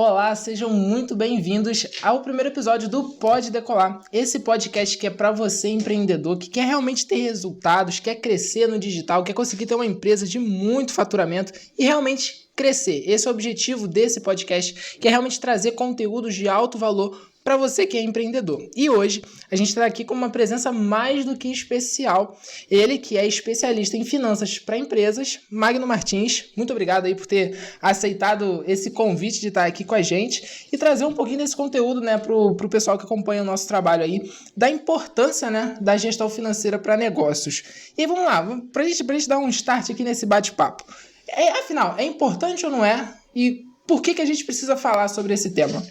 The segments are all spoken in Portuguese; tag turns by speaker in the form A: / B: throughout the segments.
A: Olá, sejam muito bem-vindos ao primeiro episódio do Pode Decolar. Esse podcast que é para você, empreendedor, que quer realmente ter resultados, quer crescer no digital, quer conseguir ter uma empresa de muito faturamento e realmente crescer. Esse é o objetivo desse podcast, que é realmente trazer conteúdos de alto valor para você que é empreendedor. E hoje a gente está aqui com uma presença mais do que especial. Ele que é especialista em finanças para empresas, Magno Martins. Muito obrigado aí por ter aceitado esse convite de estar aqui com a gente e trazer um pouquinho desse conteúdo, né, pro pessoal que acompanha o nosso trabalho aí, da importância, né, da gestão financeira para negócios. E vamos lá, para gente dar um start aqui nesse bate-papo. Afinal, é importante ou não é? E por que a gente precisa falar sobre esse tema?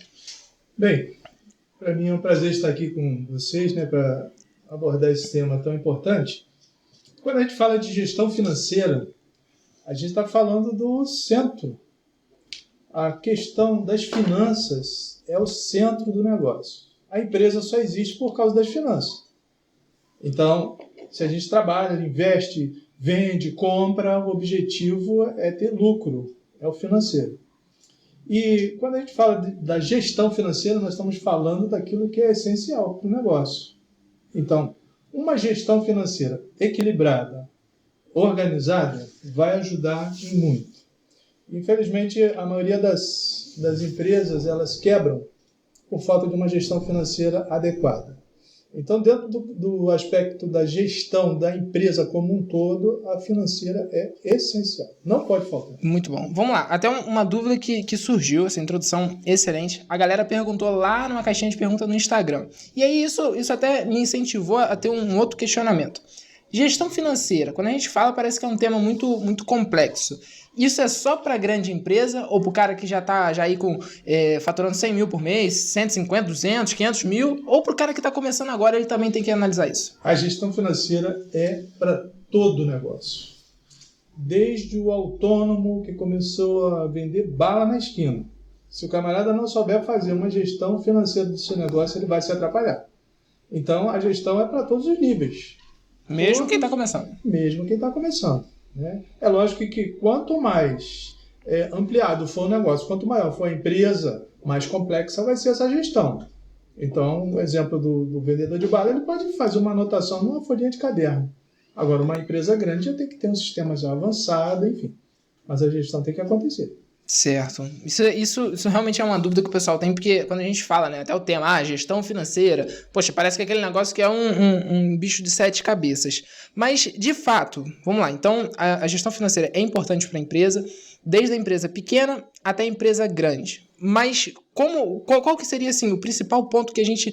B: Bem, para mim é um prazer estar aqui com vocês, né, para abordar esse tema tão importante. Quando a gente fala de gestão financeira, a gente está falando do centro. A questão das finanças é o centro do negócio. A empresa só existe por causa das finanças. Então, se a gente trabalha, investe, vende, compra, o objetivo é ter lucro, é o financeiro. E quando a gente fala da gestão financeira, nós estamos falando daquilo que é essencial para o negócio. Então, uma gestão financeira equilibrada, organizada, vai ajudar em muito. Infelizmente, a maioria das empresas elas quebram por falta de uma gestão financeira adequada. Então, dentro do aspecto da gestão da empresa como um todo, a financeira é essencial. Não pode faltar.
A: Muito bom. Vamos lá. Até uma dúvida que surgiu, essa introdução excelente. A galera perguntou lá numa caixinha de pergunta no Instagram. E aí isso até me incentivou a ter um outro questionamento. Gestão financeira, quando a gente fala, parece que é um tema muito, muito complexo. Isso é só para grande empresa ou para o cara que já está aí faturando 100 mil por mês, 150, 200, 500 mil, ou para o cara que está começando agora, ele também tem que analisar isso?
B: A gestão financeira é para todo negócio. Desde o autônomo que começou a vender bala na esquina. Se o camarada não souber fazer uma gestão financeira do seu negócio, ele vai se atrapalhar. Então, a gestão é para todos os níveis.
A: Mesmo quem está começando.
B: Mesmo quem está começando. Né? É lógico que quanto mais ampliado for o negócio, quanto maior for a empresa, mais complexa vai ser essa gestão. Então, o exemplo do vendedor de bala, ele pode fazer uma anotação numa folhinha de caderno. Agora, uma empresa grande já tem que ter um sistema já avançado, enfim. Mas a gestão tem que acontecer.
A: Certo. Isso realmente é uma dúvida que o pessoal tem, porque quando a gente fala, né, até o tema, gestão financeira, poxa, parece que é aquele negócio que é um bicho de 7 cabeças. Mas, de fato, vamos lá, então a gestão financeira é importante para a empresa, desde a empresa pequena até a empresa grande. Mas qual que seria assim, o principal ponto que a gente,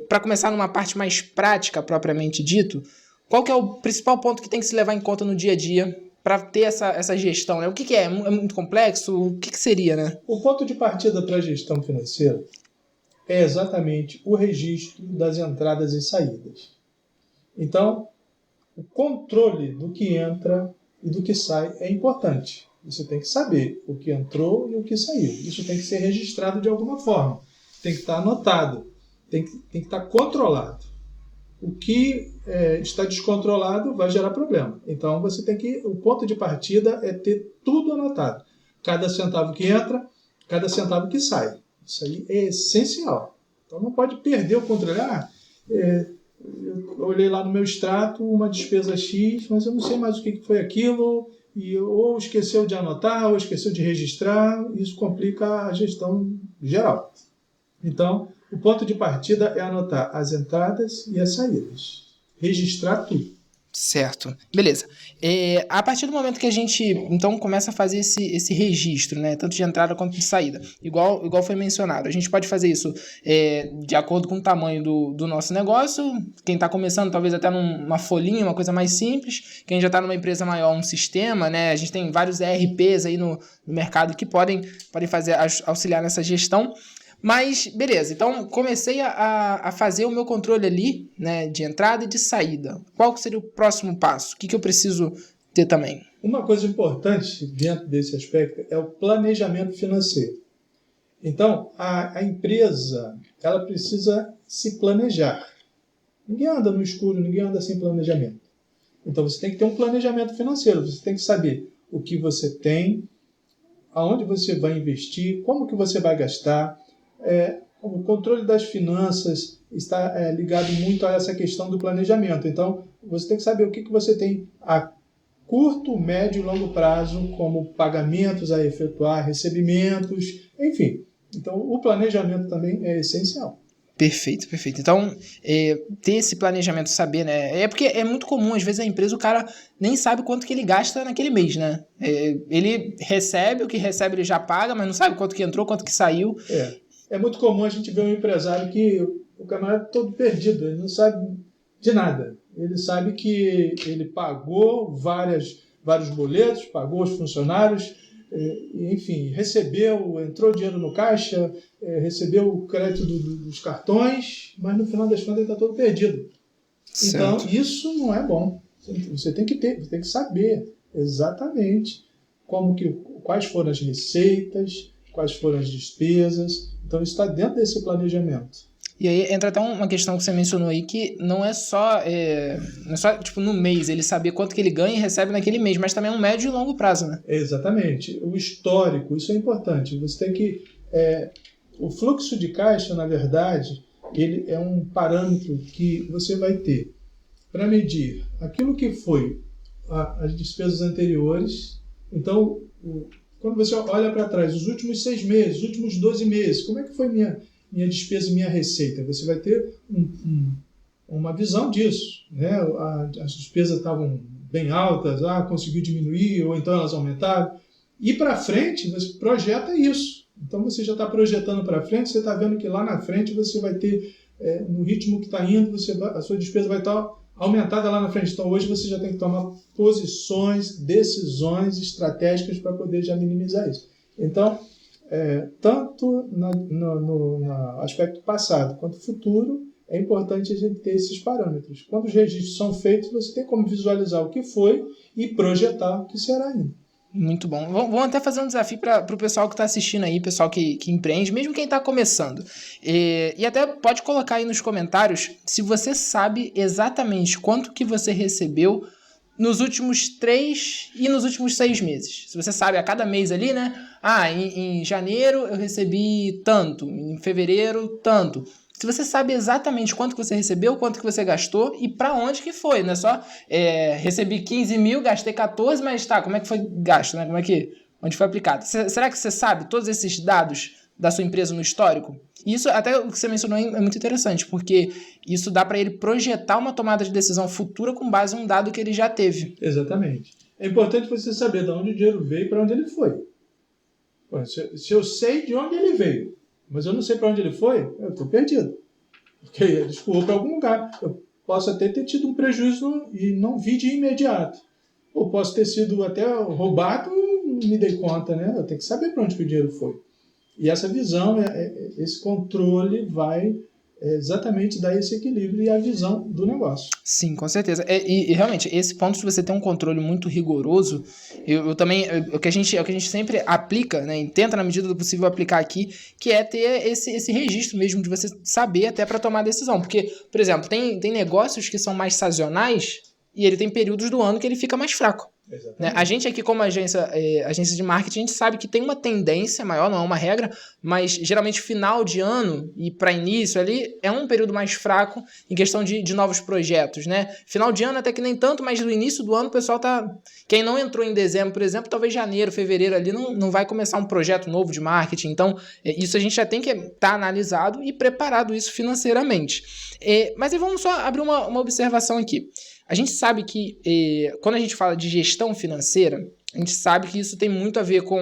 A: para começar numa parte mais prática propriamente dito, qual que é o principal ponto que tem que se levar em conta no dia a dia para ter essa gestão, né? O que é? É muito complexo? O que seria, né?
B: O ponto de partida para a gestão financeira é exatamente o registro das entradas e saídas. Então, o controle do que entra e do que sai é importante. Você tem que saber o que entrou e o que saiu. Isso tem que ser registrado de alguma forma. Tem que estar anotado. Tem que estar controlado. O que está descontrolado vai gerar problema. Então, o ponto de partida é ter tudo anotado. Cada centavo que entra, cada centavo que sai. Isso aí é essencial. Então, não pode perder o controle. Eu olhei lá no meu extrato uma despesa X, mas eu não sei mais o que foi aquilo, e ou esqueceu de anotar, ou esqueceu de registrar. Isso complica a gestão geral. Então, o ponto de partida é anotar as entradas e as saídas. Registrar tudo.
A: Certo. Beleza. A partir do momento que a gente, então, começa a fazer esse registro, né, tanto de entrada quanto de saída, igual foi mencionado, a gente pode fazer isso de acordo com o tamanho do nosso negócio. Quem está começando, talvez até numa folhinha, uma coisa mais simples. Quem já está numa empresa maior, um sistema, né, a gente tem vários ERPs aí no mercado que podem auxiliar nessa gestão. Mas, beleza, então comecei a fazer o meu controle ali, né, de entrada e de saída. Qual seria o próximo passo? O que eu preciso ter também?
B: Uma coisa importante dentro desse aspecto é o planejamento financeiro. Então, a empresa ela precisa se planejar. Ninguém anda no escuro, ninguém anda sem planejamento. Então, você tem que ter um planejamento financeiro. Você tem que saber o que você tem, aonde você vai investir, como que você vai gastar. O controle das finanças está ligado muito a essa questão do planejamento. Então, você tem que saber o que você tem a curto, médio e longo prazo, como pagamentos a efetuar, recebimentos, enfim. Então, o planejamento também é essencial.
A: Perfeito. Então, ter esse planejamento, saber, né? Porque é muito comum, às vezes, a empresa, o cara nem sabe quanto que ele gasta naquele mês, né? Ele recebe, o que recebe ele já paga, mas não sabe quanto que entrou, quanto que saiu.
B: É muito comum a gente ver um empresário que o camarada é todo perdido, ele não sabe de nada. Ele sabe que ele pagou vários boletos, pagou os funcionários, enfim, entrou dinheiro no caixa, recebeu o crédito dos cartões, mas no final das contas ele está todo perdido. Certo. Então, isso não é bom. Você tem que saber exatamente quais foram as receitas, quais foram as despesas. Então, isso está dentro desse planejamento.
A: E aí entra até uma questão que você mencionou aí, que não é só tipo, no mês ele saber quanto que ele ganha e recebe naquele mês, mas também é um médio e longo prazo, né?
B: Exatamente. O histórico, isso é importante. Você tem que... o fluxo de caixa, na verdade, ele é um parâmetro que você vai ter para medir aquilo que foi as despesas anteriores. Então, quando você olha para trás, os últimos 6 meses, os últimos 12 meses, como é que foi minha despesa e minha receita? Você vai ter uma visão disso, né? As despesas estavam bem altas, conseguiu diminuir, ou então elas aumentaram. E para frente, você projeta isso. Então, você já está projetando para frente, você está vendo que lá na frente você vai ter, no ritmo que está indo, a sua despesa vai estar aumentada lá na frente. Então, hoje você já tem que tomar decisões estratégicas para poder já minimizar isso. Então, tanto no aspecto passado quanto futuro, é importante a gente ter esses parâmetros. Quando os registros são feitos, você tem como visualizar o que foi e projetar o que será ainda.
A: Muito bom. Vamos até fazer um desafio para o pessoal que está assistindo aí, pessoal que empreende, mesmo quem está começando. E até pode colocar aí nos comentários se você sabe exatamente quanto que você recebeu nos últimos 3 e nos últimos 6 meses. Se você sabe a cada mês ali, né? Em janeiro eu recebi tanto, em fevereiro tanto. Se você sabe exatamente quanto que você recebeu, quanto que você gastou e para onde que foi, não é só recebi 15 mil, gastei 14, mas como é que foi gasto, né? Onde foi aplicado? Será que você sabe todos esses dados da sua empresa no histórico? Isso, até o que você mencionou, é muito interessante, porque isso dá para ele projetar uma tomada de decisão futura com base em um dado que ele já teve.
B: Exatamente. É importante você saber de onde o dinheiro veio e para onde ele foi. Se eu sei de onde ele veio, mas eu não sei para onde ele foi, eu estou perdido. Porque ele escoou para algum lugar. Eu posso até ter tido um prejuízo e não vi de imediato. Ou posso ter sido até roubado e não me dei conta, né? Eu tenho que saber para onde que o dinheiro foi. E essa visão, esse controle vai exatamente dar esse equilíbrio e a visão do negócio.
A: Sim, com certeza. E realmente, esse ponto de você ter um controle muito rigoroso, eu também, o que a gente sempre aplica, né, e tenta na medida do possível aplicar aqui, que é ter esse registro mesmo de você saber até para tomar decisão. Porque, por exemplo, tem negócios que são mais sazonais e ele tem períodos do ano que ele fica mais fraco. Né? A gente aqui, como agência de marketing, a gente sabe que tem uma tendência maior, não é uma regra, mas geralmente final de ano e para início ali é um período mais fraco em questão de novos projetos, né? Final de ano até que nem tanto, mas no início do ano o pessoal quem não entrou em dezembro, por exemplo, talvez janeiro, fevereiro ali não vai começar um projeto novo de marketing. Então, isso a gente já tem que estar analisado e preparado isso financeiramente. Mas aí vamos só abrir uma observação aqui. A gente sabe que, quando a gente fala de gestão financeira, a gente sabe que isso tem muito a ver com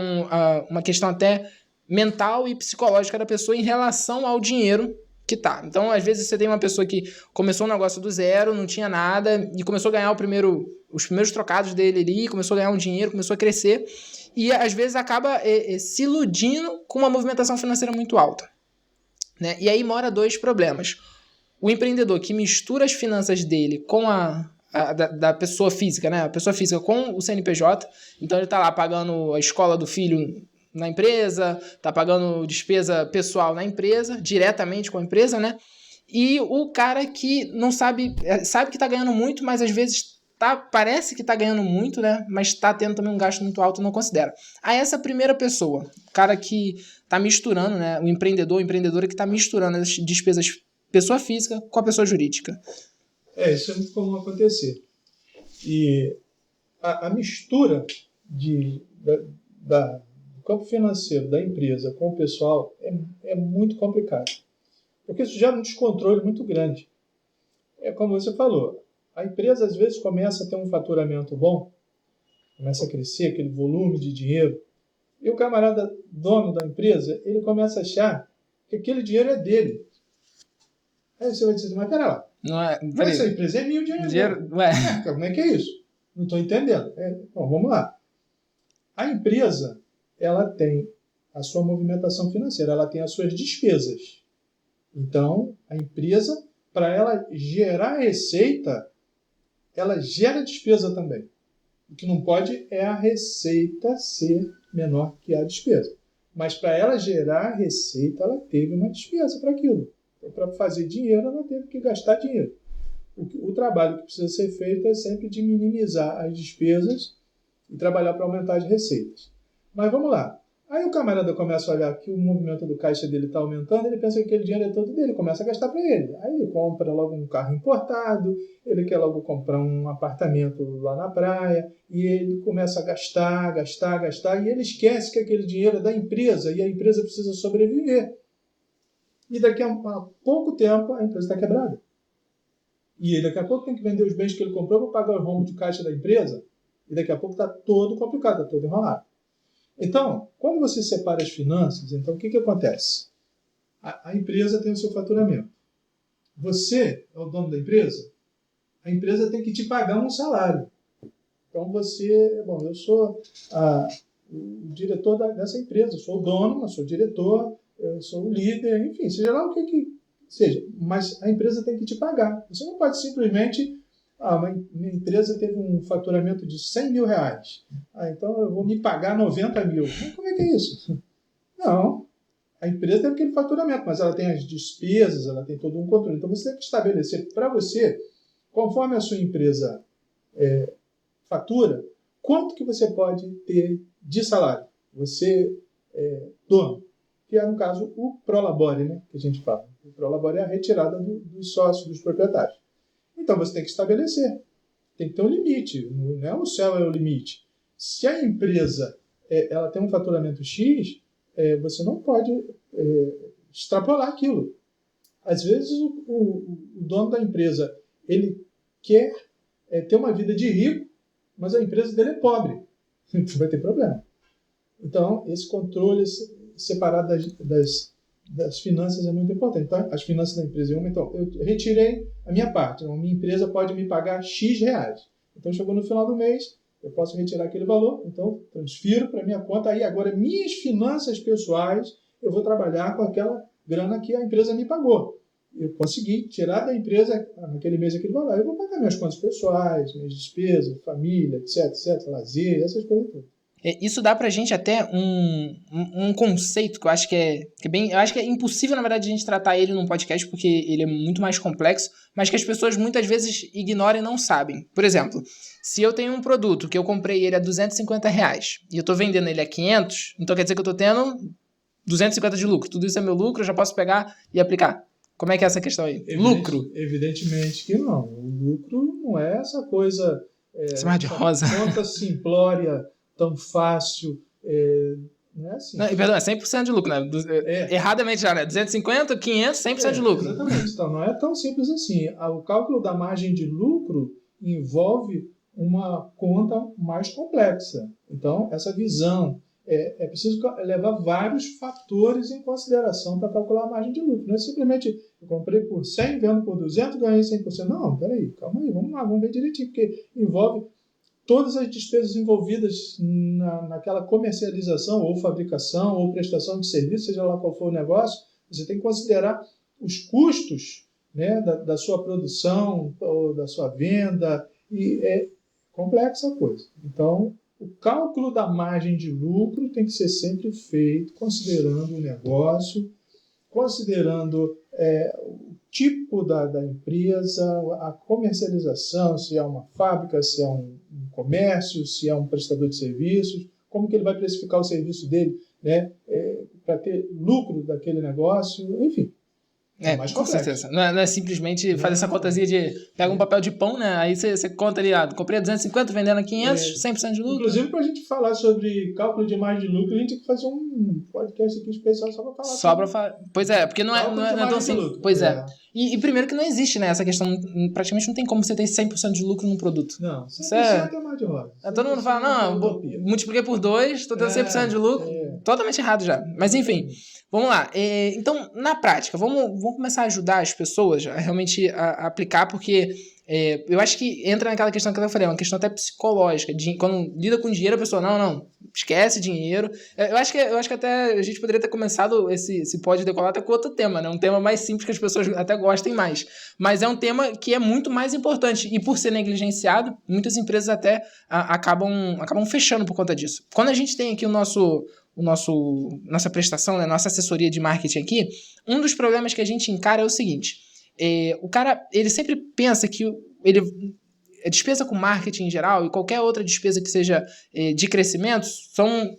A: uma questão até mental e psicológica da pessoa em relação ao dinheiro que tá. Então, às vezes, você tem uma pessoa que começou um negócio do zero, não tinha nada, e começou a ganhar os primeiros trocados dele ali, começou a ganhar um dinheiro, começou a crescer, e às vezes acaba se iludindo com uma movimentação financeira muito alta. Né? E aí mora 2 problemas. O empreendedor que mistura as finanças dele com da pessoa física, né? A pessoa física com o CNPJ, então ele está lá pagando a escola do filho na empresa, está pagando despesa pessoal na empresa, diretamente com a empresa, né? E o cara que não sabe que está ganhando muito, mas às vezes parece que está ganhando muito, né? Mas está tendo também um gasto muito alto, não considera. Aí essa primeira pessoa, o cara que está misturando, né? O empreendedor, a empreendedora que está misturando as despesas pessoa física com a pessoa jurídica.
B: Isso é muito comum acontecer. E a mistura do campo financeiro da empresa com o pessoal é muito complicado. Porque isso gera um descontrole muito grande. É como você falou, a empresa às vezes começa a ter um faturamento bom, começa a crescer aquele volume de dinheiro, e o camarada dono da empresa, ele começa a achar que aquele dinheiro é dele. Aí você vai dizer, mas pera lá, essa empresa é minha, o dinheiro é meu. Como é que é isso? Não estou entendendo. Bom, vamos lá. A empresa, ela tem a sua movimentação financeira, ela tem as suas despesas. Então, a empresa, para ela gerar receita, ela gera despesa também. O que não pode é a receita ser menor que a despesa. Mas para ela gerar receita, ela teve uma despesa para aquilo. Então, para fazer dinheiro, ela teve que gastar dinheiro. O trabalho que precisa ser feito é sempre de minimizar as despesas e trabalhar para aumentar as receitas. Mas vamos lá. Aí o camarada começa a olhar que o movimento do caixa dele está aumentando, ele pensa que aquele dinheiro é todo dele, começa a gastar para ele. Aí ele compra logo um carro importado, ele quer logo comprar um apartamento lá na praia, e ele começa a gastar, e ele esquece que aquele dinheiro é da empresa, e a empresa precisa sobreviver. E daqui a pouco tempo a empresa está quebrada. E ele daqui a pouco tem que vender os bens que ele comprou para pagar o rombo de caixa da empresa, e daqui a pouco está todo complicado, está todo enrolado. Então, quando você separa as finanças, então o que acontece? A empresa tem o seu faturamento. Você é o dono da empresa? A empresa tem que te pagar um salário. Então eu sou o diretor dessa empresa, eu sou o dono, eu sou o diretor, eu sou o líder, enfim, seja lá o que seja. Mas a empresa tem que te pagar. Você não pode simplesmente... minha empresa teve um faturamento de 100 mil reais. Então eu vou me pagar 90 mil. Mas como é que é isso? Não. A empresa tem aquele faturamento, mas ela tem as despesas, ela tem todo um controle. Então você tem que estabelecer para você, conforme a sua empresa fatura, quanto que você pode ter de salário. Você dono. Que é, no caso, o Prolabore, né, que a gente fala. O Prolabore é a retirada dos sócios, dos proprietários. Então você tem que estabelecer, tem que ter um limite, não é o céu é o limite. Se a empresa ela tem um faturamento X, você não pode extrapolar aquilo. Às vezes o dono da empresa ele quer ter uma vida de rico, mas a empresa dele é pobre. Vai ter problema. Então esse controle separado das finanças é muito importante. Tá? As finanças da empresa é uma. Então, eu retirei a minha parte. Então, a minha empresa pode me pagar X reais. Então, chegou no final do mês, eu posso retirar aquele valor. Então, transfiro para a minha conta. Aí, agora, minhas finanças pessoais, eu vou trabalhar com aquela grana que a empresa me pagou. Eu consegui tirar da empresa, naquele mês, aquele valor. Eu vou pagar minhas contas pessoais, minhas despesas, família, etc, lazer, essas coisas todas.
A: Isso dá pra gente até um conceito que eu acho que é bem... Eu acho que é impossível, na verdade, a gente tratar ele num podcast, porque ele é muito mais complexo, mas que as pessoas muitas vezes ignoram e não sabem. Por exemplo, se eu tenho um produto que eu comprei ele a R$250 e eu tô vendendo ele a 500, então quer dizer que eu tô tendo 250 de lucro. Tudo isso é meu lucro, eu já posso pegar e aplicar. Como é que é essa questão aí? Lucro?
B: Evidentemente que não. O lucro não é essa coisa...
A: Essa de rosa.
B: Conta simplória... tão fácil, não é assim.
A: Não, perdão, é 100% de lucro, né? Erradamente já, né? 250, 500, 100% de lucro.
B: Exatamente, então não é tão simples assim. O cálculo da margem de lucro envolve uma conta mais complexa. Então, essa visão, é preciso levar vários fatores em consideração para calcular a margem de lucro. Não é simplesmente, eu comprei por 100, vendo por 200, ganhei 100%. Não, peraí, calma aí, vamos lá, vamos ver direitinho, porque envolve todas as despesas envolvidas naquela comercialização ou fabricação ou prestação de serviço, seja lá qual for o negócio, você tem que considerar os custos, né, da sua produção ou da sua venda, e é complexa a coisa. Então, o cálculo da margem de lucro tem que ser sempre feito considerando o negócio, considerando o tipo da empresa, a comercialização, se é uma fábrica, se é um comércio, se é um prestador de serviços, como que ele vai precificar o serviço dele, né, para ter lucro daquele negócio, enfim. Mais
A: com
B: complexo.
A: certeza. Não é simplesmente fazer essa contazinha de pega um papel de pão, né? Aí você conta ali, comprei a 250, vendendo a 500, 100% de lucro.
B: Inclusive, para a gente falar sobre cálculo de margem de lucro, a gente tem que fazer um podcast aqui especial só para falar.
A: Pois é, porque não é tão simples. Pois é. E primeiro que não existe, né? Essa questão, praticamente não tem como você ter 100% de lucro num produto.
B: Não, 100% é mais de roda.
A: Todo mundo fala, não, multipliquei por 2, estou tendo 100% de lucro. Totalmente errado já. Mas enfim, vamos lá. Então, na prática, vamos começar a ajudar as pessoas a realmente a aplicar, porque eu acho que entra naquela questão que eu falei, uma questão até psicológica. Quando lida com dinheiro, a pessoa, não, esquece dinheiro. Eu acho que até a gente poderia ter começado esse Pode Decolar até com outro tema, né? Um tema mais simples que as pessoas até gostem mais. Mas é um tema que é muito mais importante. E por ser negligenciado, muitas empresas até acabam fechando por conta disso. Quando a gente tem aqui nossa prestação, né, nossa assessoria de marketing aqui, um dos problemas que a gente encara é o seguinte: o cara, ele sempre pensa que a despesa com marketing em geral e qualquer outra despesa que seja de crescimento são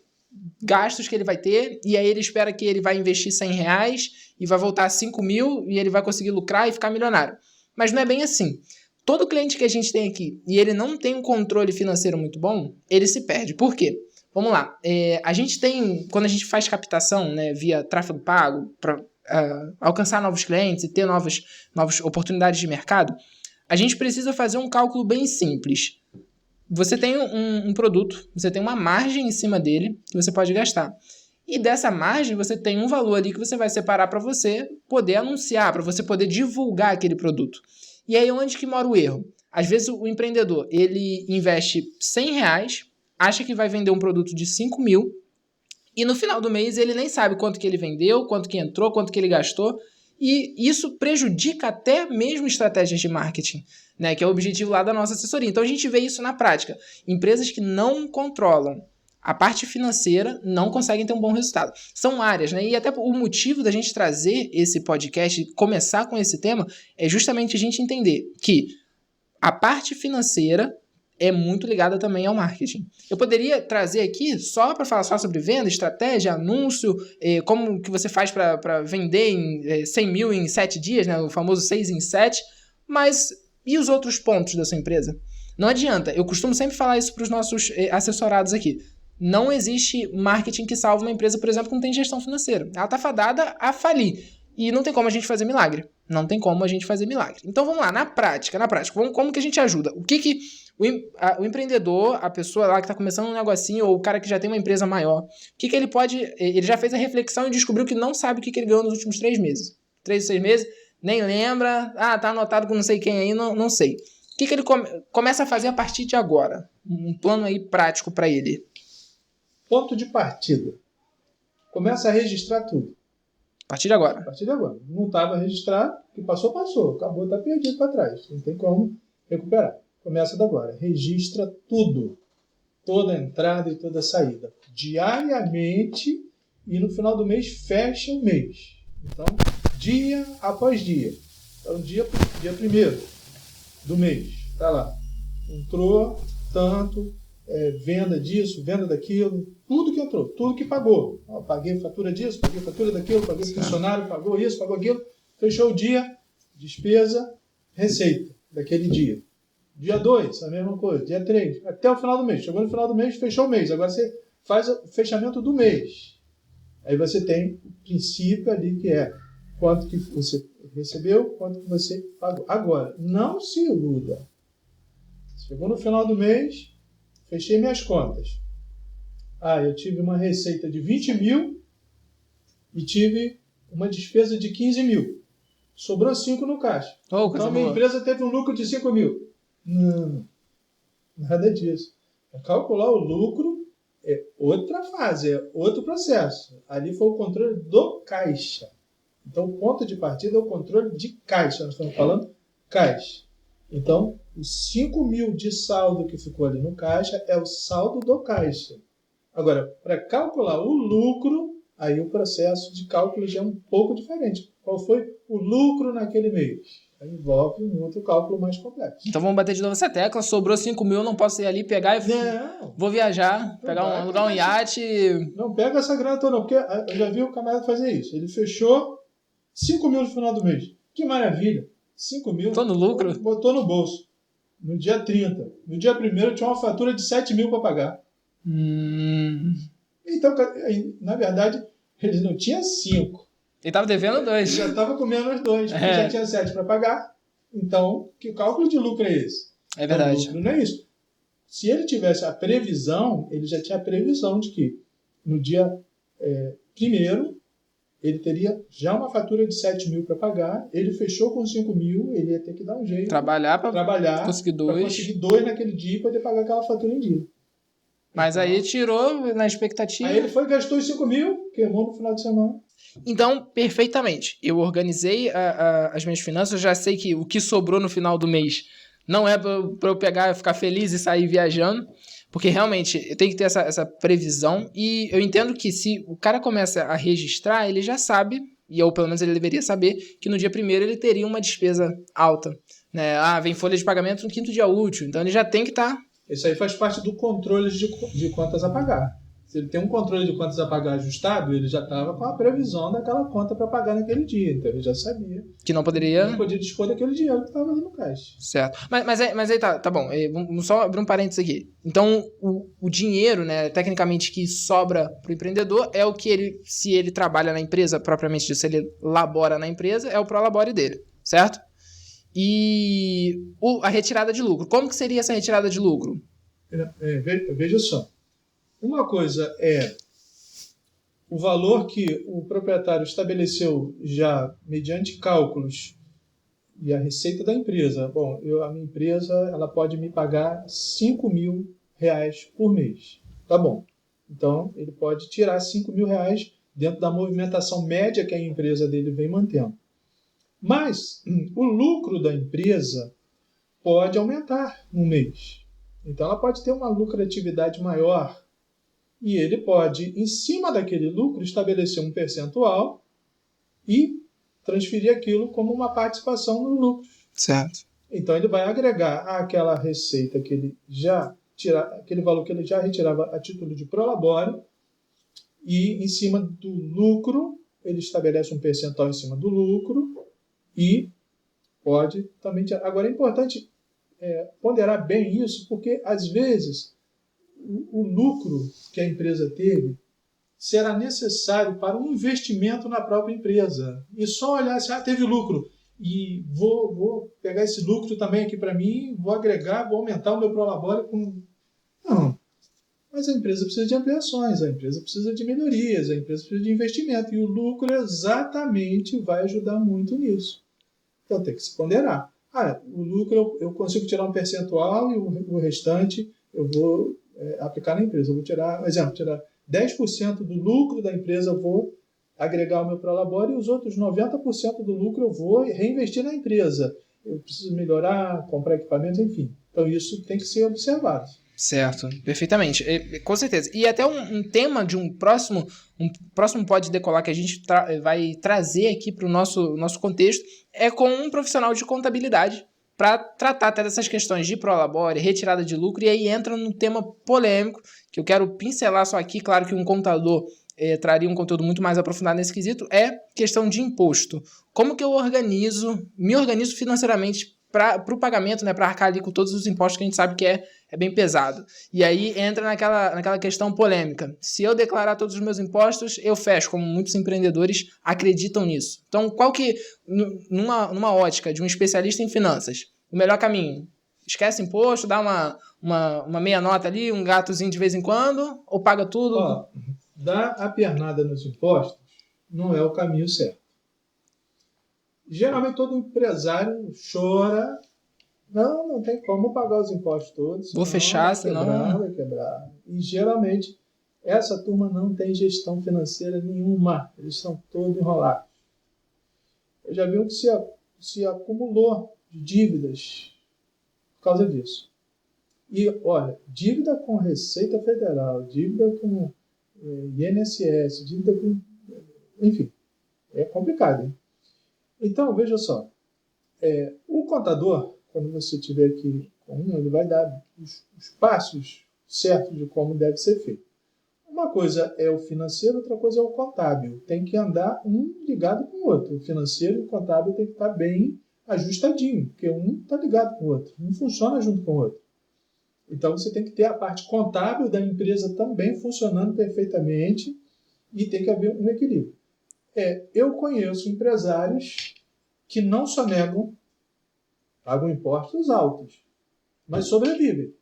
A: gastos que ele vai ter, e aí ele espera que ele vai investir R$100 e vai voltar a 5 mil e ele vai conseguir lucrar e ficar milionário. Mas não é bem assim. Todo cliente que a gente tem aqui e ele não tem um controle financeiro muito bom, ele se perde. Por quê? Vamos lá. A gente tem, quando a gente faz captação, né, via tráfego pago, para alcançar novos clientes e ter novas oportunidades de mercado, a gente precisa fazer um cálculo bem simples. Você tem um produto, você tem uma margem em cima dele que você pode gastar. E dessa margem você tem um valor ali que você vai separar para você poder anunciar, para você poder divulgar aquele produto. E aí onde que mora o erro? Às vezes o empreendedor, ele investe R$100, acha que vai vender um produto de 5 mil, e no final do mês ele nem sabe quanto que ele vendeu, quanto que entrou, quanto que ele gastou, e isso prejudica até mesmo estratégias de marketing, né, que é o objetivo lá da nossa assessoria. Então a gente vê isso na prática. Empresas que não controlam a parte financeira não conseguem ter um bom resultado. São áreas, né? E até o motivo da gente trazer esse podcast e começar com esse tema é justamente a gente entender que a parte financeira é muito ligada também ao marketing. Eu poderia trazer aqui só para falar só sobre venda, estratégia, anúncio, como que você faz para vender em 100 mil em 7 dias, né? O famoso 6 em 7, mas e os outros pontos da sua empresa? Não adianta, eu costumo sempre falar isso para os nossos assessorados aqui. Não existe marketing que salve uma empresa, por exemplo, que não tem gestão financeira. Ela está fadada a falir. E não tem como a gente fazer milagre. Não tem como a gente fazer milagre. Então vamos lá, na prática, como que a gente ajuda? O que o empreendedor, a pessoa lá que está começando um negocinho, ou o cara que já tem uma empresa maior, o que ele pode... Ele já fez a reflexão e descobriu que não sabe o que ele ganhou nos últimos 3 meses. 3 ou 6 meses, nem lembra, tá anotado com não sei quem aí, não sei. O que ele começa a fazer a partir de agora? Um plano aí prático para ele.
B: Ponto de partida. Começa a registrar tudo.
A: A partir de agora.
B: A partir de agora. Não estava registrado, o que passou, passou. Acabou, está perdido para trás. Não tem como recuperar. Começa de agora. Registra tudo. Toda a entrada e toda a saída. Diariamente, e no final do mês fecha o mês. Então, dia após dia. Então, dia primeiro do mês. Está lá. Entrou tanto, venda disso, venda daquilo. Tudo que entrou, tudo que pagou. Paguei fatura disso, paguei fatura daquilo, paguei funcionário, pagou isso, pagou aquilo. Fechou o dia, despesa, receita daquele dia. Dia 2, a mesma coisa. Dia 3, até o final do mês. Chegou no final do mês, fechou o mês. Agora você faz o fechamento do mês. Aí você tem o princípio ali que é quanto que você recebeu, quanto que você pagou. Agora, não se iluda. Chegou no final do mês, fechei minhas contas. Eu tive uma receita de 20 mil e tive uma despesa de 15 mil. Sobrou 5 no caixa. Então, minha empresa teve um lucro de 5 mil. Não, nada disso. Calcular o lucro é outra fase, é outro processo. Ali foi o controle do caixa. Então, o ponto de partida é o controle de caixa. Nós estamos falando caixa. Então, os 5 mil de saldo que ficou ali no caixa é o saldo do caixa. Agora, para calcular o lucro, aí o processo de cálculo já é um pouco diferente. Qual foi o lucro naquele mês? Aí envolve um outro cálculo mais complexo.
A: Então vamos bater de novo essa tecla. Sobrou 5 mil, não posso ir ali pegar e vou viajar, alugar um iate.
B: Não pega essa grana toda, não, porque eu já vi o camarada fazer isso. Ele fechou 5 mil no final do mês. Que maravilha! 5 mil.
A: Tô no lucro.
B: Botou no bolso. No dia 30. No dia 1º tinha uma fatura de 7 mil para pagar. Então, na verdade, ele não tinha 5.
A: Ele estava devendo 2.
B: Ele já estava comendo os 2, porque já tinha 7 para pagar. Então, que cálculo de lucro é esse?
A: É verdade.
B: Lucro não é isso. Se ele tivesse a previsão, ele já tinha a previsão de que no dia 1º ele teria já uma fatura de 7 mil para pagar, ele fechou com 5 mil, ele ia ter que dar um jeito.
A: Trabalhar para conseguir 2.
B: Para conseguir 2 naquele dia e poder pagar aquela fatura em dia.
A: Mas então, aí tirou na expectativa.
B: Aí ele foi, gastou os 5 mil, queimou no final de semana.
A: Então, perfeitamente. Eu organizei as minhas finanças, eu já sei que o que sobrou no final do mês não é para eu pegar, ficar feliz e sair viajando, porque realmente eu tenho que ter essa previsão, e eu entendo que se o cara começa a registrar, ele já sabe, ou pelo menos ele deveria saber, que no dia 1º ele teria uma despesa alta. Né? Vem folha de pagamento no 5º dia útil, então ele já tem que estar...
B: Isso aí faz parte do controle de contas a pagar. Se ele tem um controle de contas a pagar ajustado, ele já estava com a previsão daquela conta para pagar naquele dia. Então ele já sabia
A: que não poderia
B: dispor daquele dinheiro que estava ali no caixa.
A: Certo. Mas aí tá bom. Vamos só abrir um parênteses aqui. Então, o dinheiro, né, tecnicamente, que sobra para o empreendedor é o que ele, se ele trabalha na empresa, propriamente dito, se ele labora na empresa, é o prolabore dele, certo? E a retirada de lucro. Como que seria essa retirada de lucro?
B: Veja só. Uma coisa é o valor que o proprietário estabeleceu já mediante cálculos e a receita da empresa. Bom, a minha empresa ela pode me pagar 5 mil reais por mês. Tá bom. Então, ele pode tirar 5 mil reais dentro da movimentação média que a empresa dele vem mantendo. Mas o lucro da empresa pode aumentar no mês. Então, ela pode ter uma lucratividade maior. E ele pode, em cima daquele lucro, estabelecer um percentual e transferir aquilo como uma participação no lucro.
A: Certo.
B: Então ele vai agregar àquela receita que ele já aquele valor que ele já retirava a título de prolabore, e em cima do lucro ele estabelece um percentual em cima do lucro e pode também tirar. Agora é importante ponderar bem isso, porque às vezes o lucro que a empresa teve será necessário para um investimento na própria empresa. E só olhar se teve lucro e vou pegar esse lucro também aqui para mim, vou agregar, vou aumentar o meu prolabore com... Não. Mas a empresa precisa de ampliações, a empresa precisa de melhorias, a empresa precisa de investimento. E o lucro exatamente vai ajudar muito nisso. Então tem que se ponderar. O lucro eu consigo tirar um percentual e o restante eu vou aplicar na empresa. Eu vou tirar 10% do lucro da empresa, eu vou agregar o meu prolabore, e os outros 90% do lucro eu vou reinvestir na empresa. Eu preciso melhorar, comprar equipamentos, enfim. Então isso tem que ser observado.
A: Certo, perfeitamente, com certeza. E até um tema de um próximo Pode Decolar que a gente vai trazer aqui para o nosso contexto é com um profissional de contabilidade para tratar até dessas questões de prolabore, retirada de lucro, e aí entra num tema polêmico que eu quero pincelar só aqui. Claro que um contador traria um conteúdo muito mais aprofundado nesse quesito, é questão de imposto. Como que eu me organizo financeiramente para o pagamento, né, para arcar ali com todos os impostos que a gente sabe que é bem pesado. E aí entra naquela questão polêmica. Se eu declarar todos os meus impostos, eu fecho, como muitos empreendedores acreditam nisso. Então, qual que, numa ótica de um especialista em finanças, o melhor caminho? Esquece imposto, dá uma meia nota ali, um gatozinho de vez em quando, ou paga tudo?
B: Dar a pernada nos impostos não é o caminho certo. Geralmente todo empresário chora, não tem como pagar os impostos todos.
A: Vou fechar, senão...
B: Vai quebrar. E geralmente essa turma não tem gestão financeira nenhuma. Eles são todos enrolados. Eu já vi um que se acumulou de dívidas por causa disso. E, olha, dívida com Receita Federal, dívida com INSS, dívida com Enfim, é complicado, hein? Então, veja só, o contador, quando você tiver aqui com ele vai dar os passos certos de como deve ser feito. Uma coisa é o financeiro, outra coisa é o contábil. Tem que andar um ligado com o outro. O financeiro e o contábil tem que estar bem ajustadinho, porque um está ligado com o outro, um funciona junto com o outro. Então você tem que ter a parte contábil da empresa também funcionando perfeitamente e tem que haver um equilíbrio. Eu conheço empresários que não sonegam, pagam impostos altos, mas sobrevivem,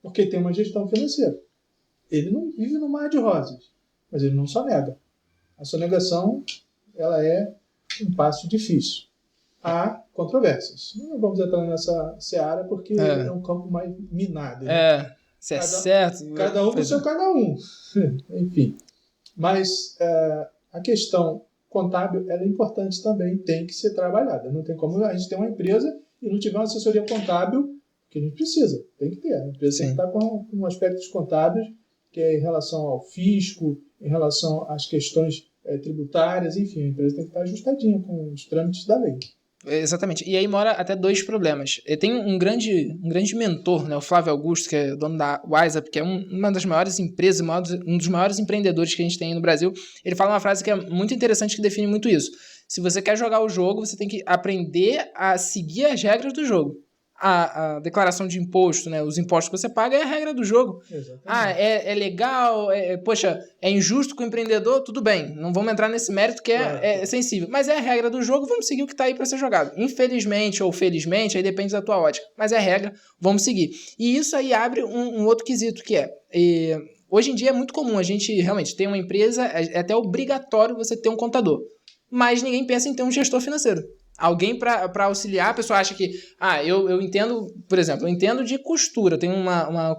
B: porque tem uma gestão financeira. Ele não vive no mar de rosas, mas ele não sonega. A sonegação, ela é um passo difícil. Há controvérsias. Não vamos entrar nessa seara porque é um campo mais minado. Né?
A: Se é certo...
B: Cada um do seu cada um. Enfim. Mas a questão contábil ela é importante também, tem que ser trabalhada. Não tem como a gente ter uma empresa e não tiver uma assessoria contábil que a gente precisa. Tem que ter. A empresa tem que estar com aspectos contábeis, que é em relação ao fisco, em relação às questões tributárias, enfim, a empresa tem que estar ajustadinha com os trâmites da lei.
A: Exatamente. E aí mora até dois problemas. Tem um grande mentor, né, o Flávio Augusto, que é dono da WiseUp, que é uma das maiores empresas, um dos maiores empreendedores que a gente tem no Brasil. Ele fala uma frase que é muito interessante, que define muito isso. Se você quer jogar o jogo, você tem que aprender a seguir as regras do jogo. A declaração de imposto, né, os impostos que você paga é a regra do jogo.
B: Exatamente.
A: É legal, poxa, é injusto com o empreendedor, tudo bem, não vamos entrar nesse mérito que é sensível, mas é a regra do jogo, vamos seguir o que está aí para ser jogado. Infelizmente ou felizmente, aí depende da tua ótica, mas é a regra, vamos seguir. E isso aí abre um outro quesito que hoje em dia é muito comum a gente realmente ter uma empresa, é até obrigatório você ter um contador, mas ninguém pensa em ter um gestor financeiro. Alguém para auxiliar, a pessoa acha que eu entendo, por exemplo, eu entendo de costura, eu tenho uma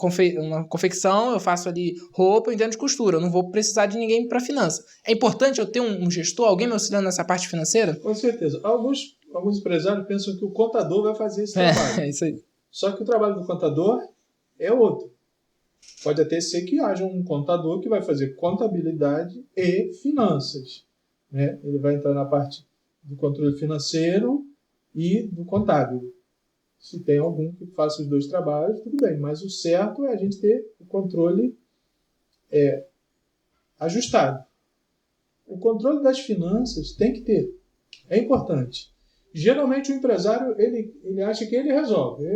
A: confecção, eu faço ali roupa, eu entendo de costura, eu não vou precisar de ninguém para finança. É importante eu ter um gestor, alguém me auxiliando nessa parte financeira?
B: Com certeza. Alguns empresários pensam que o contador vai fazer esse trabalho.
A: É isso aí.
B: Só que o trabalho do contador é outro. Pode até ser que haja um contador que vai fazer contabilidade e finanças. Né? Ele vai entrar na parte do controle financeiro e do contábil. Se tem algum que faça os dois trabalhos, tudo bem. Mas o certo é a gente ter o controle ajustado. O controle das finanças tem que ter. É importante. Geralmente o empresário ele acha que ele resolve.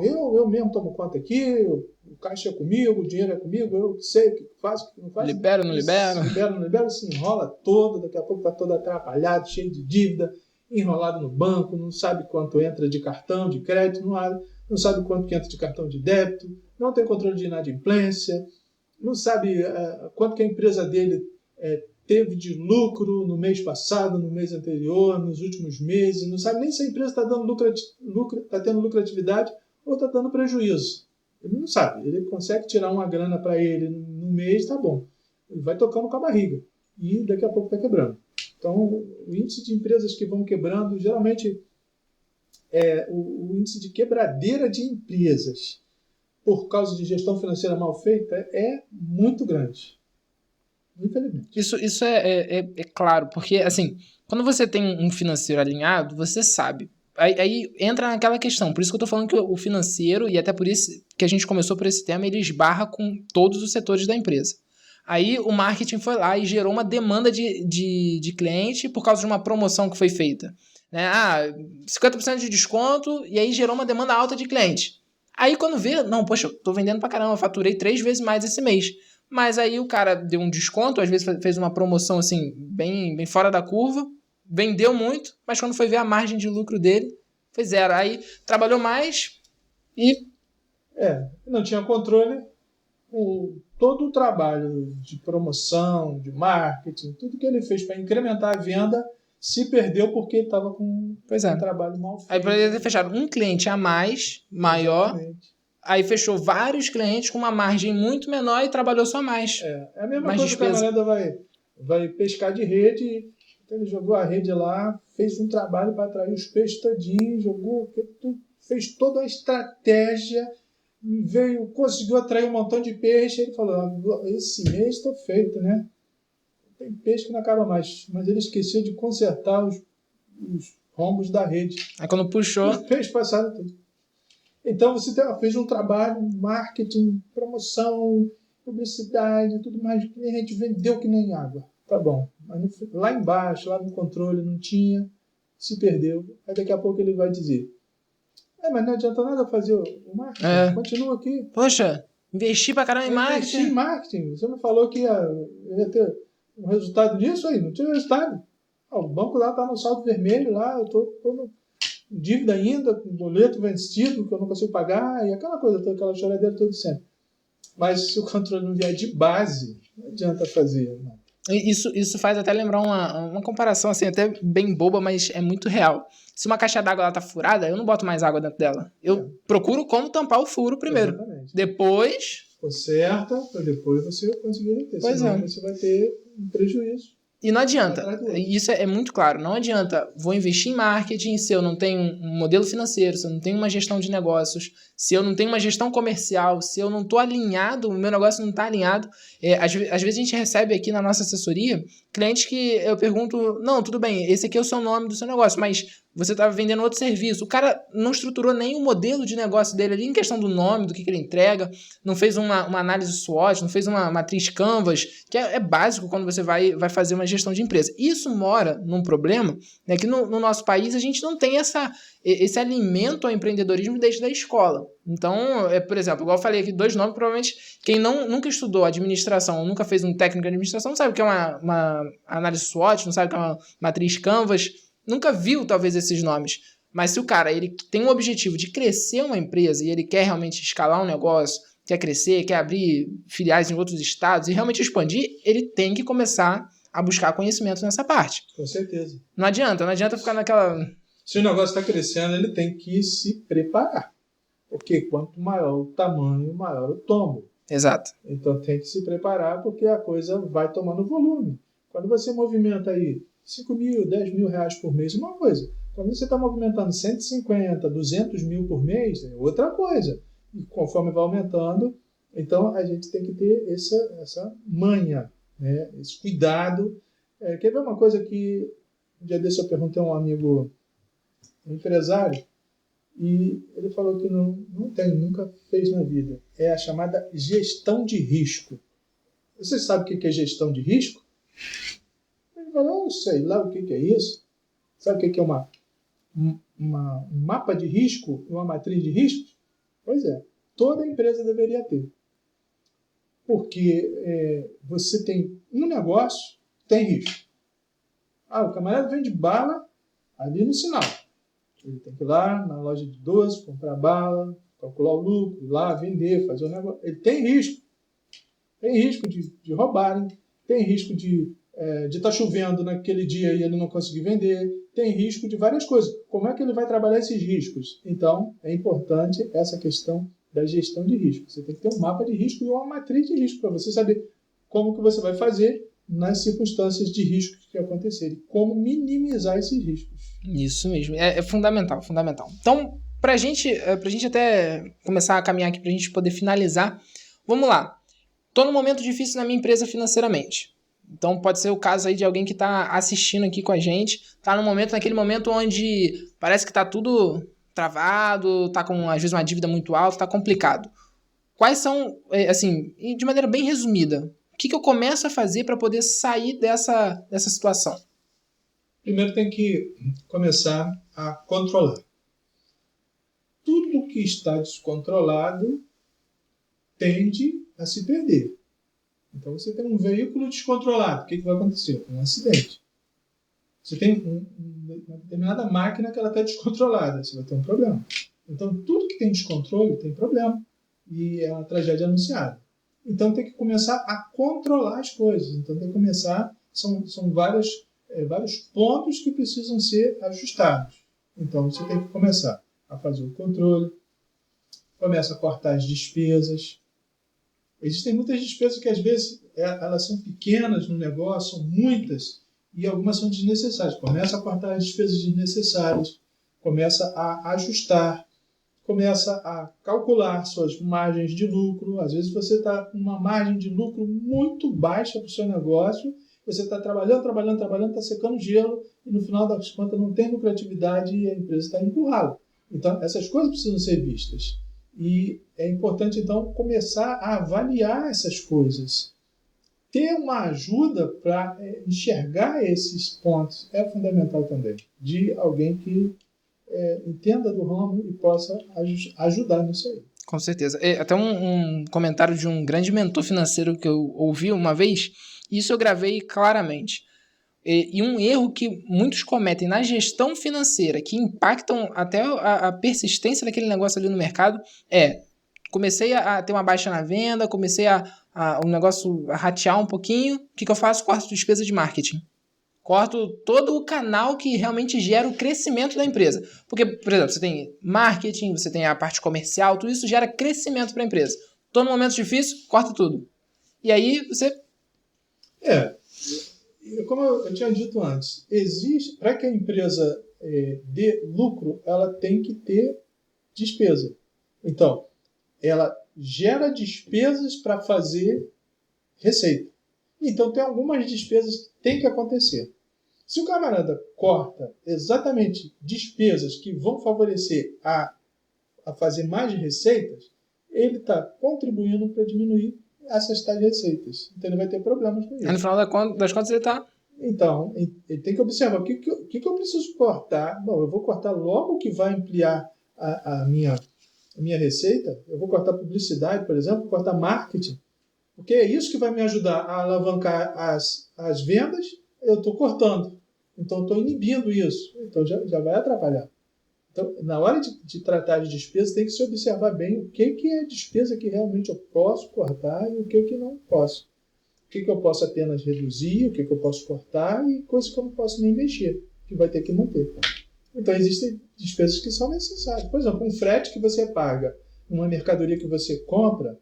B: Eu mesmo tomo conta aqui, o caixa é comigo, o dinheiro é comigo, eu sei o que faço, o que não faço.
A: Libero, não libero.
B: Se enrola todo, daqui a pouco está todo atrapalhado, cheio de dívida, enrolado no banco, não sabe quanto entra de cartão de crédito, não sabe quanto que entra de cartão de débito, não tem controle de inadimplência, não sabe quanto que a empresa dele teve de lucro no mês passado, no mês anterior, nos últimos meses, não sabe nem se a empresa está tendo lucratividade ou está dando prejuízo. Ele não sabe, ele consegue tirar uma grana para ele no mês, tá bom. Ele vai tocando com a barriga e daqui a pouco está quebrando. Então, o índice de empresas que vão quebrando, geralmente, o índice de quebradeira de empresas por causa de gestão financeira mal feita é muito grande. Infelizmente.
A: Isso é claro, porque assim, quando você tem um financeiro alinhado, você sabe. Aí entra naquela questão, por isso que eu tô falando que o financeiro, e até por isso que a gente começou por esse tema, ele esbarra com todos os setores da empresa. Aí o marketing foi lá e gerou uma demanda de cliente por causa de uma promoção que foi feita. Né? 50% de desconto, e aí gerou uma demanda alta de cliente. Aí quando vê, não, poxa, eu tô vendendo pra caramba, eu faturei 3 vezes mais esse mês. Mas aí o cara deu um desconto, às vezes fez uma promoção assim, bem fora da curva, vendeu muito, mas quando foi ver a margem de lucro dele, foi zero. Aí trabalhou mais e...
B: não tinha controle. Todo o trabalho de promoção, de marketing, tudo que ele fez para incrementar a venda, se perdeu porque ele estava com um trabalho mal feito.
A: Aí poderia ter fechado um cliente a mais, maior... Exatamente. Aí fechou vários clientes com uma margem muito menor e trabalhou só mais.
B: É a mesma coisa que o camarada vai pescar de rede, então ele jogou a rede lá, fez um trabalho para atrair os peixes todinhos, fez toda a estratégia, conseguiu atrair um montão de peixe, ele falou, esse mês estou feito, né? tem peixe que não acaba mais, mas ele esqueceu de consertar os rombos da rede.
A: Aí quando puxou...
B: Os peixes passaram tudo. Então você fez um trabalho, marketing, promoção, publicidade, tudo mais, que a gente vendeu que nem água. Tá bom. Mas lá embaixo, lá no controle, não tinha, se perdeu. Aí daqui a pouco ele vai dizer, mas não adianta nada fazer o marketing, continua aqui.
A: Poxa, investi pra caramba em marketing.
B: Investi em marketing. Você me falou que ia ter um resultado disso aí, não tinha resultado. O banco lá tá no saldo vermelho, lá eu tô no dívida ainda, com boleto vencido, que eu não consigo pagar, e aquela coisa toda, aquela choradeira toda sempre. Mas se o controle não vier de base, não adianta fazer. Não.
A: Isso faz até lembrar uma comparação assim, até bem boba, mas é muito real. Se uma caixa d'água lá tá furada, eu não boto mais água dentro dela. Eu procuro como tampar o furo primeiro.
B: Exatamente.
A: Depois...
B: Conserta, para depois você conseguir ter.
A: Pois
B: senão você vai ter um prejuízo.
A: E não adianta, isso é muito claro, não adianta, vou investir em marketing se eu não tenho um modelo financeiro, se eu não tenho uma gestão de negócios, se eu não tenho uma gestão comercial, se eu não estou alinhado, o meu negócio não está alinhado. Às vezes a gente recebe aqui na nossa assessoria clientes que eu pergunto, não, tudo bem, esse aqui é o seu nome do seu negócio, mas você está vendendo outro serviço. O cara não estruturou nem o modelo de negócio dele ali em questão do nome, do que ele entrega, não fez uma análise SWOT, não fez uma matriz Canvas, que é básico quando você vai fazer uma gestão de empresa. Isso mora num problema, né, que no nosso país a gente não tem esse alimento ao empreendedorismo desde a escola. Então, por exemplo, igual eu falei aqui, 2 nomes, provavelmente quem nunca estudou administração, nunca fez um técnico de administração, não sabe o que é uma análise SWOT, não sabe o que é uma matriz Canvas, nunca viu talvez esses nomes. Mas se o cara ele tem um objetivo de crescer uma empresa e ele quer realmente escalar um negócio, quer crescer, quer abrir filiais em outros estados e realmente expandir, ele tem que começar a buscar conhecimento nessa parte.
B: Com certeza.
A: Não adianta ficar naquela...
B: Se o negócio está crescendo, ele tem que se preparar. Porque quanto maior o tamanho, maior o tombo.
A: Exato.
B: Então tem que se preparar porque a coisa vai tomando volume. Quando você movimenta aí 5 mil, 10 mil reais por mês, uma coisa. Quando você está movimentando 150, 200 mil por mês, é outra coisa. E conforme vai aumentando, então a gente tem que ter essa manha, né? Esse cuidado. Quer ver uma coisa que um dia desse eu perguntei a um amigo, um empresário, e ele falou que nunca fez na vida. É a chamada gestão de risco. Você sabe o que é gestão de risco? Ele falou, não sei lá o que é isso. Sabe o que é um mapa de risco e uma matriz de risco? Pois é, toda empresa deveria ter. Porque você tem um negócio, tem risco. O camarada vende bala ali no sinal. Ele tem que ir lá na loja de doce, comprar bala, calcular o lucro, ir lá vender, fazer o negócio. Ele tem risco. Tem risco de roubarem, tem risco de estar chovendo naquele dia e ele não conseguir vender, tem risco de várias coisas. Como é que ele vai trabalhar esses riscos? Então, é importante essa questão da gestão de risco. Você tem que ter um mapa de risco e uma matriz de risco para você saber como que você vai fazer nas circunstâncias de risco que acontecerem. Como minimizar esses riscos.
A: Isso mesmo. É fundamental, fundamental. Então, pra gente até começar a caminhar aqui, pra gente poder finalizar, vamos lá. Tô num momento difícil na minha empresa financeiramente. Então, pode ser o caso aí de alguém que tá assistindo aqui com a gente, tá naquele momento onde parece que tá tudo travado, tá com, às vezes, uma dívida muito alta, tá complicado. Quais são, assim, de maneira bem resumida, o que eu começo a fazer para poder sair dessa situação?
B: Primeiro tem que começar a controlar. Tudo que está descontrolado tende a se perder. Então você tem um veículo descontrolado. O que vai acontecer? Um acidente. Você tem uma determinada máquina que ela está descontrolada. Você vai ter um problema. Então tudo que tem descontrole tem problema. E é uma tragédia anunciada. Então tem que começar a controlar as coisas. Então tem que começar... São vários pontos que precisam ser ajustados. Então você tem que começar a fazer o controle, começa a cortar as despesas. Existem muitas despesas que às vezes elas são pequenas no negócio, são muitas, e algumas são desnecessárias. Começa a cortar as despesas desnecessárias, começa a ajustar, começa a calcular suas margens de lucro. Às vezes você está com uma margem de lucro muito baixa para o seu negócio você está trabalhando, está secando gelo, e no final das contas não tem lucratividade e a empresa está empurrada. Então, essas coisas precisam ser vistas. E é importante, então, começar a avaliar essas coisas. Ter uma ajuda para enxergar esses pontos é fundamental também, de alguém que entenda do ramo e possa ajudar nisso aí.
A: Com certeza. Até um comentário de um grande mentor financeiro que eu ouvi uma vez, isso eu gravei claramente. E um erro que muitos cometem na gestão financeira, que impactam até a persistência daquele negócio ali no mercado, comecei a ter uma baixa na venda, comecei o negócio a ratear um pouquinho, o que eu faço? Corto despesa de marketing. Corto todo o canal que realmente gera o crescimento da empresa. Porque, por exemplo, você tem marketing, você tem a parte comercial, tudo isso gera crescimento para a empresa. Estou num momento difícil, corta tudo. E aí você...
B: Como eu tinha dito antes, para que a empresa dê lucro, ela tem que ter despesa. Então, ela gera despesas para fazer receita. Então, tem algumas despesas que tem que acontecer. Se o camarada corta exatamente despesas que vão favorecer a fazer mais receitas, ele está contribuindo para diminuir essas tais receitas. Então, ele vai ter problemas com isso.
A: Aí, no final das contas, ele está...
B: Então, ele tem que observar o que eu preciso cortar. Bom, eu vou cortar logo o que vai ampliar a minha receita. Eu vou cortar publicidade, por exemplo, vou cortar marketing, porque é isso que vai me ajudar a alavancar as vendas. Eu estou cortando. Então, estou inibindo isso. Então, já vai atrapalhar. Então, na hora de tratar de despesa, tem que se observar bem o que é despesa que realmente eu posso cortar e o que não posso. O que eu posso apenas reduzir, o que eu posso cortar e coisas que eu não posso nem mexer, que vai ter que manter. Então, existem despesas que são necessárias. Por exemplo, um frete que você paga, uma mercadoria que você compra,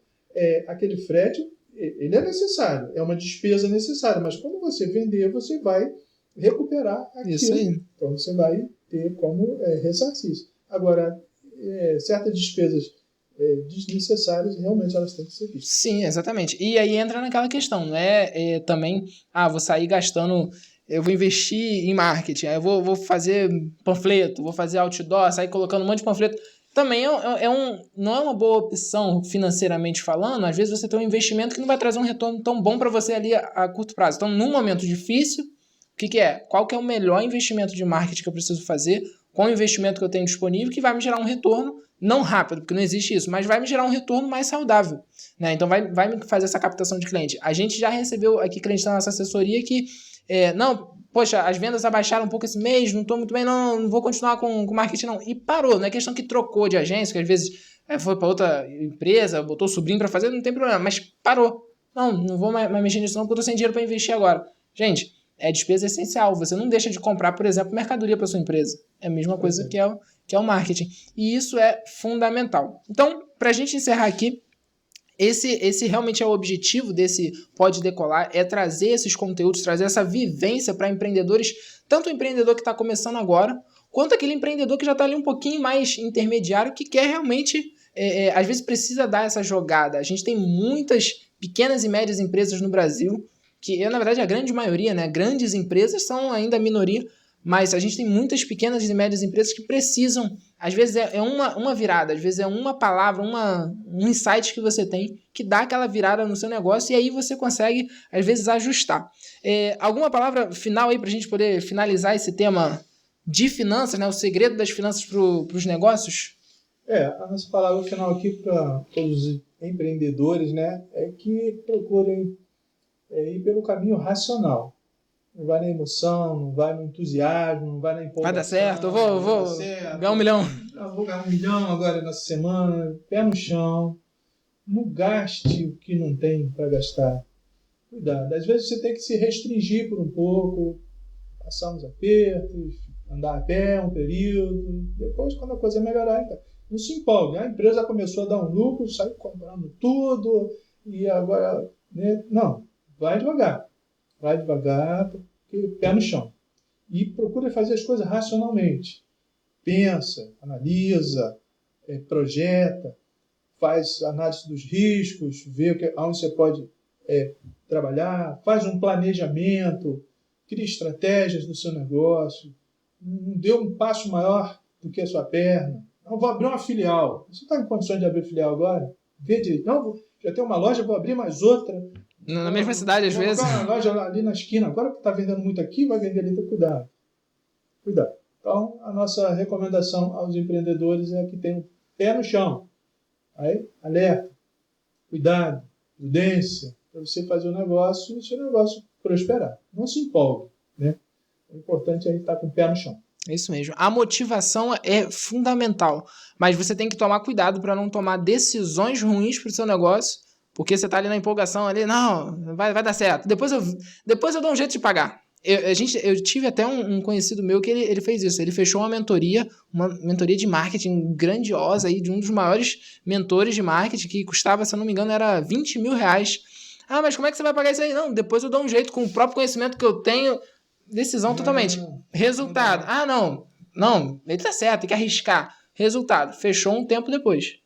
B: aquele frete, ele é necessário, é uma despesa necessária, mas quando você vender, você vai recuperar aquilo.
A: Isso aí.
B: Então, você vai ter como ressarcir isso. Agora, certas despesas desnecessárias, realmente elas têm que ser vistas.
A: Sim, exatamente. E aí entra naquela questão, não é também, vou sair gastando, eu vou investir em marketing, aí eu vou fazer panfleto, vou fazer outdoor, sair colocando um monte de panfleto. Também não é uma boa opção financeiramente falando. Às vezes você tem um investimento que não vai trazer um retorno tão bom para você ali a curto prazo. Então, num momento difícil, o que é? Qual que é o melhor investimento de marketing que eu preciso fazer? Qual o investimento que eu tenho disponível que vai me gerar um retorno, não rápido, porque não existe isso, mas vai me gerar um retorno mais saudável, né? Então vai me fazer essa captação de cliente. A gente já recebeu aqui cliente da nossa assessoria que, poxa, as vendas abaixaram um pouco esse mês, não estou muito bem, não vou continuar com marketing não. E parou, não é questão que trocou de agência, que às vezes foi para outra empresa, botou o sobrinho para fazer, não tem problema, mas parou. Não vou mais mexer nisso não, porque eu estou sem dinheiro para investir agora. Gente, é despesa essencial. Você não deixa de comprar, por exemplo, mercadoria para sua empresa. É a mesma coisa que é o marketing. E isso é fundamental. Então, para a gente encerrar aqui, esse realmente é o objetivo desse Pode Decolar, é trazer esses conteúdos, trazer essa vivência para empreendedores, tanto o empreendedor que está começando agora, quanto aquele empreendedor que já está ali um pouquinho mais intermediário, que quer realmente, às vezes precisa dar essa jogada. A gente tem muitas pequenas e médias empresas no Brasil, que na verdade a grande maioria, né? Grandes empresas são ainda a minoria, mas a gente tem muitas pequenas e médias empresas que precisam, às vezes é uma virada, às vezes é uma palavra, um insight que você tem que dá aquela virada no seu negócio e aí você consegue, às vezes, ajustar. Alguma palavra final aí para a gente poder finalizar esse tema de finanças, né? O segredo das finanças para os negócios?
B: A nossa palavra final aqui para todos os empreendedores, né, é que procurem ir pelo caminho racional. Não vai na emoção, não vai no entusiasmo, não vai na empolgação.
A: Vai dar certo, eu vou ganhar 1 milhão.
B: Eu vou ganhar 1 milhão agora nessa semana, pé no chão. Não gaste o que não tem para gastar. Cuidado. Às vezes você tem que se restringir por um pouco, passar uns apertos, andar a pé um período. Depois, quando a coisa melhorar, então, não se empolgue. A empresa começou a dar um lucro, saiu comprando tudo e agora... Né? Não. Vai devagar, porque pé no chão. E procura fazer as coisas racionalmente. Pensa, analisa, projeta, faz análise dos riscos, vê onde você pode trabalhar, faz um planejamento, cria estratégias no seu negócio, não dê um passo maior do que a sua perna. Não, vou abrir uma filial. Você está em condições de abrir filial agora? Vê direito. Não, já tem uma loja, vou abrir mais outra.
A: Na mesma cidade, às vezes.
B: Vou uma loja ali na esquina. Agora que está vendendo muito aqui, vai vender ali. Então, cuidado. Cuidado. Então, a nossa recomendação aos empreendedores é que tenham pé no chão. Aí, alerta, cuidado, prudência, para você fazer o negócio e o seu negócio prosperar. Não se empolgue, né? O importante é a gente estar com o pé no chão.
A: É isso mesmo. A motivação é fundamental, mas você tem que tomar cuidado para não tomar decisões ruins para o seu negócio, porque você está ali na empolgação, ali, não, vai dar certo. Depois eu dou um jeito de pagar. Eu tive até um conhecido meu que ele fez isso. Ele fechou uma mentoria de marketing grandiosa aí, de um dos maiores mentores de marketing, que custava, se eu não me engano, era R$20 mil. Ah, mas como é que você vai pagar isso aí? Não, depois eu dou um jeito com o próprio conhecimento que eu tenho. Decisão totalmente. Resultado. Ah, não, ele tá certo, tem que arriscar. Resultado, fechou um tempo depois.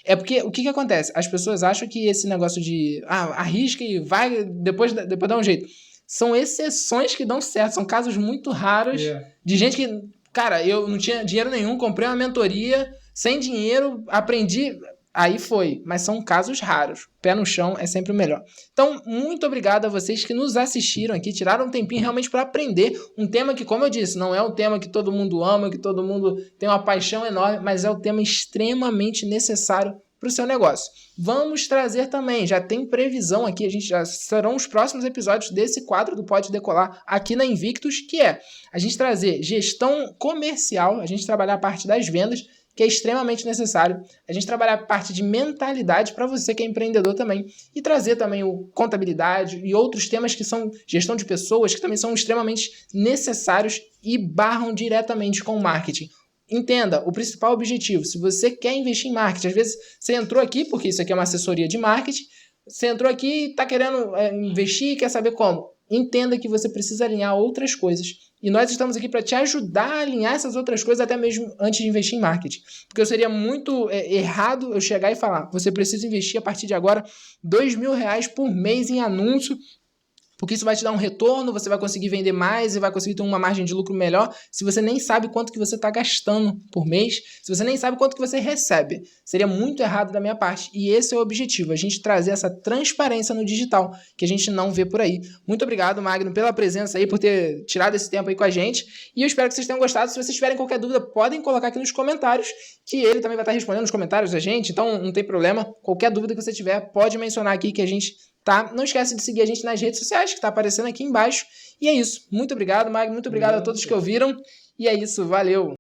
A: É porque, o que acontece? As pessoas acham que esse negócio de arrisca e vai, depois dá um jeito. São exceções que dão certo, são casos muito raros de gente que, cara, eu não tinha dinheiro nenhum, comprei uma mentoria, sem dinheiro, aprendi, aí foi. Mas são casos raros. Pé no chão é sempre o melhor. Então, muito obrigado a vocês que nos assistiram aqui, tiraram um tempinho realmente para aprender um tema que, como eu disse, não é um tema que todo mundo ama, que todo mundo tem uma paixão enorme, mas é um tema extremamente necessário para o seu negócio. Vamos trazer também, já tem previsão aqui, já serão os próximos episódios desse quadro do Pode Decolar aqui na Invictus, que é a gente trazer gestão comercial, a gente trabalhar a parte das vendas, que é extremamente necessário, a gente trabalhar a parte de mentalidade para você que é empreendedor também, e trazer também o contabilidade e outros temas que são gestão de pessoas, que também são extremamente necessários e barram diretamente com o marketing. Entenda, o principal objetivo, se você quer investir em marketing, às vezes você entrou aqui, porque isso aqui é uma assessoria de marketing, você entrou aqui e está querendo investir e quer saber como. Entenda que você precisa alinhar outras coisas. E nós estamos aqui para te ajudar a alinhar essas outras coisas até mesmo antes de investir em marketing. Porque seria muito errado eu chegar e falar, você precisa investir a partir de agora R$2 mil por mês em anúncio, porque isso vai te dar um retorno, você vai conseguir vender mais e vai conseguir ter uma margem de lucro melhor se você nem sabe quanto que você está gastando por mês, se você nem sabe quanto que você recebe. Seria muito errado da minha parte. E esse é o objetivo, a gente trazer essa transparência no digital, que a gente não vê por aí. Muito obrigado, Magno, pela presença aí, por ter tirado esse tempo aí com a gente. E eu espero que vocês tenham gostado. Se vocês tiverem qualquer dúvida, podem colocar aqui nos comentários, que ele também vai estar respondendo nos comentários da gente, então não tem problema. Qualquer dúvida que você tiver, pode mencionar aqui que a gente... Tá? Não esquece de seguir a gente nas redes sociais, que está aparecendo aqui embaixo. E é isso. Muito obrigado, Magno. Muito obrigado a todos que ouviram. E é isso. Valeu!